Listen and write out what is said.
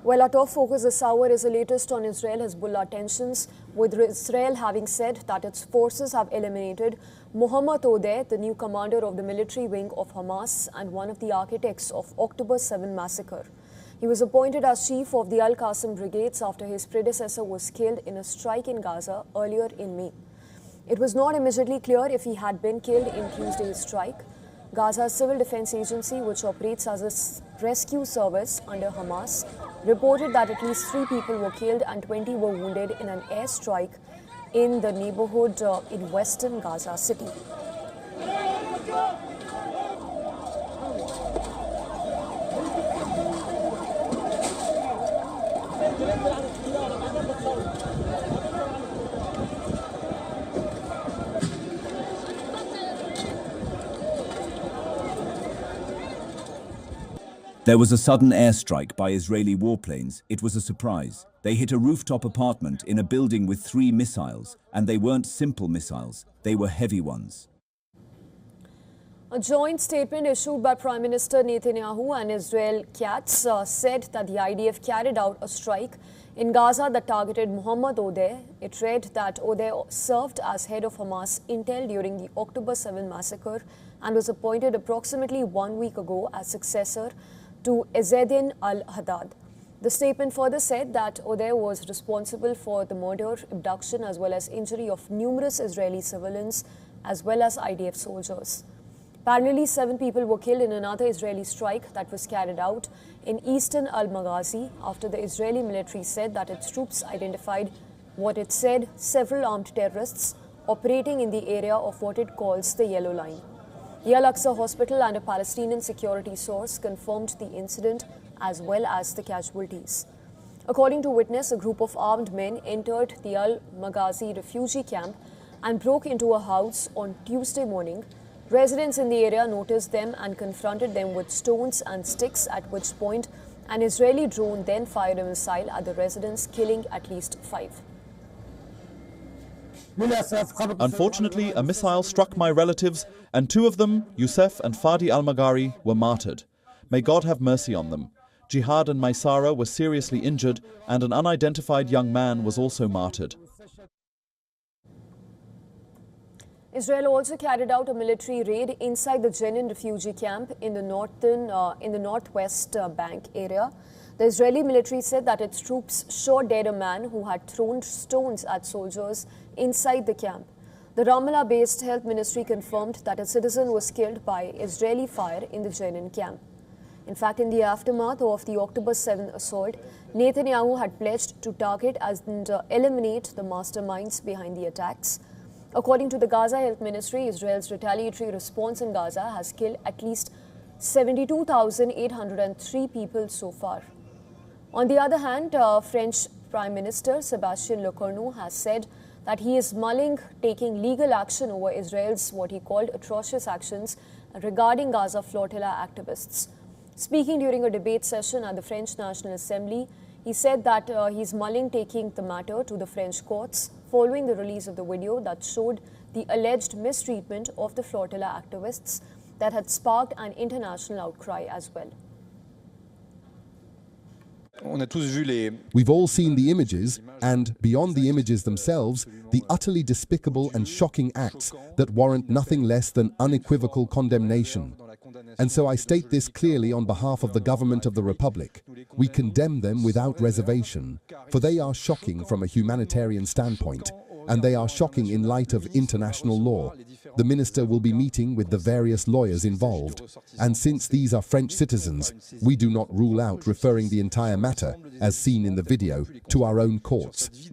Well, our top focus this hour is the latest on Israel-Hezbollah tensions, with Israel having said that its forces have eliminated Mohammad Odeh, the new commander of the military wing of Hamas and one of the architects of October 7 massacre. He was appointed as chief of the Al-Qassam brigades after his predecessor was killed in a strike in Gaza earlier in May. It was not immediately clear if he had been killed in Tuesday's strike. Gaza's civil defense agency, which operates as a rescue service under Hamas, reported that at least 3 people were killed and 20 were wounded in an airstrike in the neighborhood in western Gaza City. There was a sudden airstrike by Israeli warplanes. It was a surprise. They hit a rooftop apartment in a building with 3 missiles, and they weren't simple missiles, they were heavy ones. A joint statement issued by Prime Minister Netanyahu and Israel Katz said that the IDF carried out a strike in Gaza that targeted Mohammad Odeh. It read that Odeh served as head of Hamas intel during the October 7 massacre and was appointed approximately 1 week ago as successor to Ezzedin al-Haddad. The statement further said that Odeh was responsible for the murder, abduction as well as injury of numerous Israeli civilians as well as IDF soldiers. Parallelly, 7 people were killed in another Israeli strike that was carried out in eastern Al-Maghazi after the Israeli military said that its troops identified what it said several armed terrorists operating in the area of what it calls the Yellow Line. The Al-Aqsa Hospital and a Palestinian security source confirmed the incident as well as the casualties. According to witness, a group of armed men entered the Al-Maghazi refugee camp and broke into a house on Tuesday morning. Residents in the area noticed them and confronted them with stones and sticks, at which point an Israeli drone then fired a missile at the residents, killing at least 5. Unfortunately, a missile struck my relatives, and 2 of them, Youssef and Fadi al-Maghari, were martyred. May God have mercy on them. Jihad and Maisara were seriously injured, and an unidentified young man was also martyred. Israel also carried out a military raid inside the Jenin refugee camp in the northwest bank area. The Israeli military said that its troops shot dead a man who had thrown stones at soldiers inside the camp. The Ramallah-based health ministry confirmed that a citizen was killed by Israeli fire in the Jenin camp. In fact, in the aftermath of the October 7 assault, Netanyahu had pledged to target and eliminate the masterminds behind the attacks. According to the Gaza Health Ministry, Israel's retaliatory response in Gaza has killed at least 72,803 people so far. On the other hand, French Prime Minister Sébastien Lecornu has said that he is mulling taking legal action over Israel's what he called atrocious actions regarding Gaza flotilla activists. Speaking during a debate session at the French National Assembly, he said that he's mulling taking the matter to the French courts following the release of the video that showed the alleged mistreatment of the flotilla activists that had sparked an international outcry as well. We've all seen the images, and beyond the images themselves, the utterly despicable and shocking acts that warrant nothing less than unequivocal condemnation. And so I state this clearly on behalf of the government of the Republic. We condemn them without reservation, for they are shocking from a humanitarian standpoint, and they are shocking in light of international law. The minister will be meeting with the various lawyers involved, and since these are French citizens, we do not rule out referring the entire matter, as seen in the video, to our own courts.